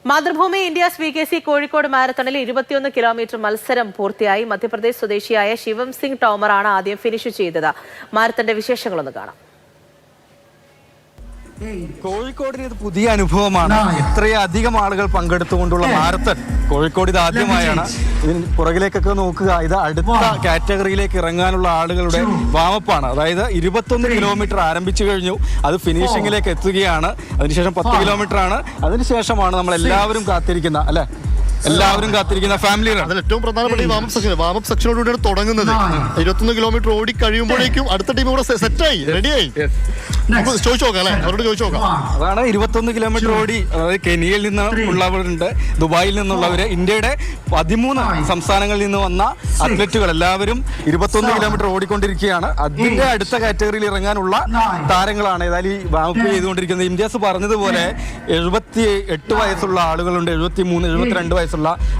Mathrubhumi India's VKC Kozhikode മാരത്തണിൽ 21 kilometre മത്സരം പൂർത്തിയായി. മധ്യപ്രദേശ് സ്വദേശിയായ ശിവം സിംഗ് ടോമറാണ് ആദ്യം ഫിനിഷ് ചെയ്തത്. മാരത്തന്റെ വിശേഷങ്ങളൊന്ന് കാണാം. കോഴിക്കോടിന് ഇത് പുതിയ അനുഭവമാണ്. ഇത്രയധികം ആളുകൾ പങ്കെടുത്തുകൊണ്ടുള്ള മാരത്തൺ കോഴിക്കോട് ഇത് ആദ്യമായാണ്. ഇതിന് പുറകിലേക്കൊക്കെ നോക്കുക, ഇത് അടുത്ത കാറ്റഗറിയിലേക്ക് ഇറങ്ങാനുള്ള ആളുകളുടെ വാമപ്പാണ്. അതായത് 21 കിലോമീറ്റർ ആരംഭിച്ചു കഴിഞ്ഞു, അത് ഫിനിഷിംഗിലേക്ക് എത്തുകയാണ്. അതിനുശേഷം 10 കിലോമീറ്റർ ആണ്. അതിനുശേഷമാണ് നമ്മൾ എല്ലാവരും കാത്തിരിക്കുന്ന എല്ലാവരും കാത്തിരിക്കുന്ന ഫാമിലി റൺ. അതിൽ ഏറ്റവും പ്രധാനപ്പെട്ട വാമപ്പ് സെക്ഷനോടുകൂടിയാണ് തുടങ്ങുന്നത്. 21 കിലോമീറ്റർ ഓടി കഴിയുമ്പോഴേക്കും അടുത്ത ടീം ഇവിടെ സെറ്റായി റെഡിയായി. ചോദിച്ചു നോക്കാം അല്ലെ, അവരോട് ചോദിച്ചു നോക്കാം. അതാണ് 21 കിലോമീറ്റർ ഓടി. അതായത് കെനിയയിൽ നിന്ന് ഉള്ളവരുണ്ട്, ദുബായിൽ നിന്നുള്ളവര്, ഇന്ത്യയുടെ 13 സംസ്ഥാനങ്ങളിൽ നിന്ന് വന്ന അത്ലറ്റുകൾ എല്ലാവരും 21 കിലോമീറ്റർ ഓടിക്കൊണ്ടിരിക്കുകയാണ്. അതിന്റെ അടുത്ത കാറ്റഗറിയിൽ ഇറങ്ങാനുള്ള താരങ്ങളാണ് ഏതായാലും ഈ വാമപ്പ് ചെയ്തുകൊണ്ടിരിക്കുന്നത്. ഇന്ത്യാസ് പറഞ്ഞതുപോലെ 78 വയസ്സുള്ള ആളുകളുണ്ട്, 73, 72 വയസ്സുള്ള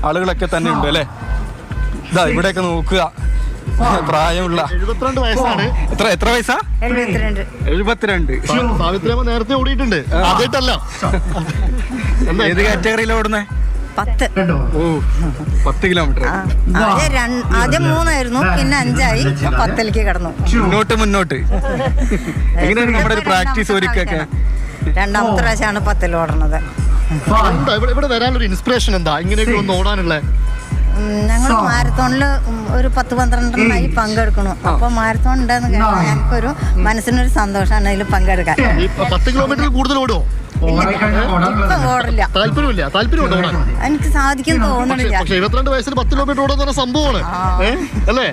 ആളുകളൊക്കെ തന്നെ ഉണ്ട് അല്ലെ. ഇതാ ഇവിടെയൊക്കെ നോക്കുക, പ്രായമുള്ള 72 വയസ്സാണ്. എത്ര വയസ്സാ? 72. സാവിത്രിയമ്മ നേരത്തെ ഓടിയിട്ടുണ്ട്, ആദ്യമായിട്ടല്ല. ഏത് കാറ്റഗറിയിലാണ് ഓടുന്നേ? 10 കിലോമീറ്റർ. ആദ്യം 3 ആയിരുന്നു, പിന്നെ 5 ആയി, 10ലേക്ക് കടന്നു. മുന്നോട്ട് എങ്ങനെയാണ് നമ്മുടെ ഒരു പ്രാക്ടീസ് ഒരുക്കൊക്കെ? രണ്ടാമത്തെ പ്രാവശ്യമാണ് 10 ഓടുന്നത്. ഇവിടെ വരാനൊരു ഇൻസ്പിറേഷൻ എന്താ ഇങ്ങനെയൊക്കെ ഒന്ന് ഓടാനുള്ള? ഞങ്ങൾ മാരത്തോണിൽ ഒരു 10-12 പങ്കെടുക്കണം. അപ്പൊ മാരത്തോൺ ഉണ്ടെന്ന് കേട്ടാൽ ഞങ്ങൾക്കൊരു മനസ്സിനൊരു സന്തോഷമാണ് അതിൽ പങ്കെടുക്കാൻ. 10 കിലോമീറ്റർ കൂടുതൽ ഓടുമോ? ഓടില്ല, താല്പര്യമുണ്ടോ ഓടാൻ? എനിക്ക് സാധിക്കും തോന്നുന്നില്ല. പക്ഷെ 72 വയസ്സിൽ 10 കിലോമീറ്റർ ഓടുന്ന സംഭവമാണ് അല്ലേ?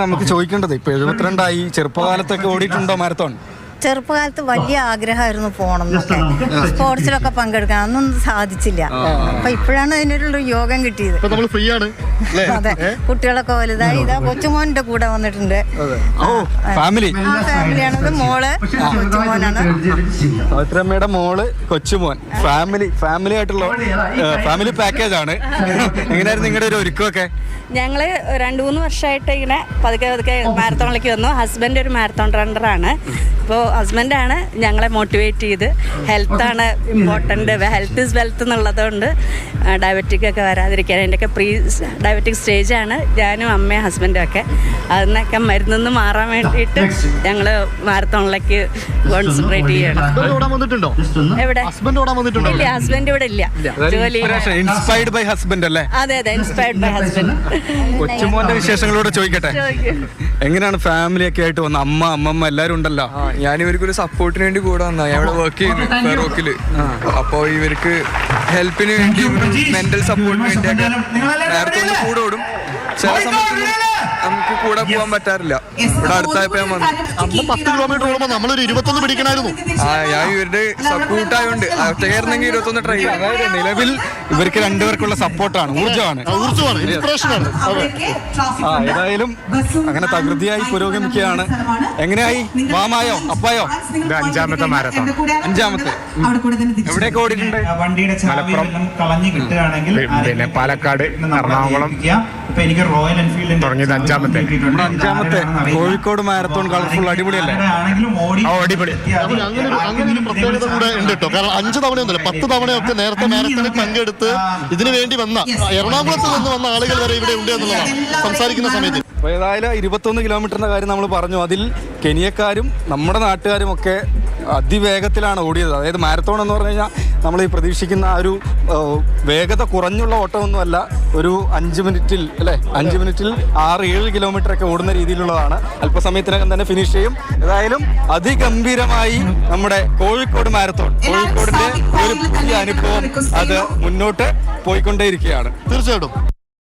നമുക്ക് ചോദിക്കേണ്ടത്, ഇപ്പൊ 72 ആയി, ചെറുപ്പകാലത്തൊക്കെ ഓടിയിട്ടുണ്ടോ മാരത്തോൺ? ചെറുപ്പകാലത്ത് വലിയ ആഗ്രഹമായിരുന്നു പോകണം എന്നൊക്കെ, സ്പോർട്സിലൊക്കെ പങ്കെടുക്കാൻ. അതൊന്നും സാധിച്ചില്ല. അപ്പൊ ഇപ്പോഴാണ് അതിനൊരു യോഗം കിട്ടിയത്. അതെ, കുട്ടികളൊക്കെ വലുതായി. ഇതാ കൊച്ചുമോന്റെ കൂടെ വന്നിട്ടുണ്ട്. ഫാമിലിയാണത്. മോള് കൊച്ചുമോനാണ്. സാവിത്രമ്മയുടെ മോള് കൊച്ചുമോൻ. ഫാമിലി ആയിട്ടുള്ള ഫാമിലി പാക്കേജ് ആണ്. എങ്ങനെയായിരുന്നു നിങ്ങളുടെ ഒരു ഒരുക്കമൊക്കെ? ഞങ്ങള് 2-3 വർഷമായിട്ട് ഇങ്ങനെ പതുക്കെ മാരത്തോണിലേക്ക് വന്നു. ഹസ്ബൻഡ് ഒരു മാരത്തോൺ റണ്ണറാണ്. അപ്പോൾ ഹസ്ബൻഡാണ് ഞങ്ങളെ മോട്ടിവേറ്റ് ചെയ്ത്. ഹെൽത്താണ് ഇമ്പോർട്ടൻ്റ്, ഹെൽത്ത് ഇസ് വെൽത്ത് എന്നുള്ളതുകൊണ്ട് ഡയബറ്റിക് ഒക്കെ വരാതിരിക്കാൻ. എൻ്റെയൊക്കെ പ്രീ ഡയബറ്റിക് സ്റ്റേജാണ്. ഞാനും അമ്മയും ഹസ്ബൻഡും ഒക്കെ. അതിനൊക്കെ മരുന്നിന്ന് മാറാൻ വേണ്ടിയിട്ട് ഞങ്ങൾ മാരത്തോണിലേക്ക് കോൺസെൻട്രേറ്റ് ചെയ്യണം. എവിടെ? ഇല്ല, ഹസ്ബൻഡ് ഇവിടെ ഇല്ല, ജോലി. ഇൻസ്പയർഡ് ബൈ ഹസ്ബൻഡ് അല്ലേ? അതെ, ഇൻസ്പയർഡ് ബൈ ഹസ്ബൻഡ്. കൊച്ചുമോന്റെ വിശേഷങ്ങളോട് ചോദിക്കട്ടെ. എങ്ങനെയാണ് ഫാമിലി ഒക്കെ ആയിട്ട് വന്ന അമ്മമ്മ എല്ലാരും ഉണ്ടല്ലോ? ഞാൻ ഇവർക്കൊരു സപ്പോർട്ടിന് വേണ്ടി കൂടെ വന്നാ. ഞാൻ ഇവിടെ വർക്ക് ചെയ്യുന്നു ഫെറോക്കില്. അപ്പോൾ ഇവർക്ക് ഹെൽപ്പിന് വേണ്ടി, മെന്റൽ സപ്പോർട്ടിന് വേണ്ടിയൊക്കെ നേരത്തെ കൂടെ ഓടും. ചില സമയത്ത് നമുക്ക് കൂടെ പോകാൻ പറ്റാറില്ല. ഇവിടെ അടുത്തായപ്പോ ഞാൻ വന്നു. 10 കിലോമീറ്റർ ഓടുമ്പോ നമ്മളൊരു 21 പിടിക്കണമായിരുന്നു. ഞാൻ ഇവരുടെ സപ്പോർട്ടായോണ്ട് ഒറ്റയായിരുന്നെങ്കിൽ 21 ട്രൈ ചെയ്യാം. അതായത് നിലവിൽ ഇവർക്ക് രണ്ടുപേർക്കുള്ള സപ്പോർട്ടാണ്, ഊർജ്ജമാണ്. ഏതായാലും അങ്ങനെ തകൃതിയായി പുരോഗമിക്കുകയാണ്. എങ്ങനെയായി? മാമായോ അപ്പായോ? 5ാമത്തെ മാരത്തോൺ. 5ാമത്തെ. എവിടെയൊക്കെ ഓടിയിട്ടുണ്ട്? മലപ്പുറം, പിന്നെ പാലക്കാട്, എറണാകുളം തുടങ്ങിയത് 5ാമത്തെ. 5ാമത്തെ കോഴിക്കോട് മാരത്തോൺ കളർഫുൾ അടിപൊളിയല്ലേ? അടിപൊളി. അങ്ങനെ ഒരു പ്രത്യേകത കൂടെ ഉണ്ട് കേട്ടോ. കാരണം 5 തവണയൊന്നുമില്ല, 10 തവണയൊക്കെ നേരത്തെ മാരത്തോണിൽ പങ്കെടുത്ത് ഇതിനു വേണ്ടി വന്ന എറണാകുളത്ത് നിന്ന് വന്ന ആളുകൾ വരെ ഇവിടെ ഉണ്ട് എന്നുള്ളതാണ് സംസാരിക്കുന്ന സമയത്ത്. ഏതായാലും 21 കിലോമീറ്ററിന്റെ കാര്യം നമ്മൾ പറഞ്ഞു. അതിൽ കെനിയക്കാരും നമ്മുടെ നാട്ടുകാരും ഒക്കെ അതിവേഗത്തിലാണ് ഓടിയത്. അതായത് മാരത്തോൺ എന്ന് പറഞ്ഞു കഴിഞ്ഞാൽ നമ്മൾ ഈ പ്രതീക്ഷിക്കുന്ന ആ ഒരു വേഗത കുറഞ്ഞുള്ള ഓട്ടമൊന്നുമല്ല. ഒരു 5 മിനിറ്റിൽ അല്ലേ, 5 മിനിറ്റിൽ 6-7 കിലോമീറ്റർ ഒക്കെ ഓടുന്ന രീതിയിലുള്ളതാണ്. അല്പസമയത്തിനകം തന്നെ ഫിനിഷ് ചെയ്യും. ഏതായാലും അതിഗംഭീരമായി നമ്മുടെ കോഴിക്കോട് മാരത്തോൺ, കോഴിക്കോടിന്റെ ഒരു പുതിയ അനുഭവം അത് മുന്നോട്ട് പോയിക്കൊണ്ടേയിരിക്കുകയാണ്. തീർച്ചയായിട്ടും.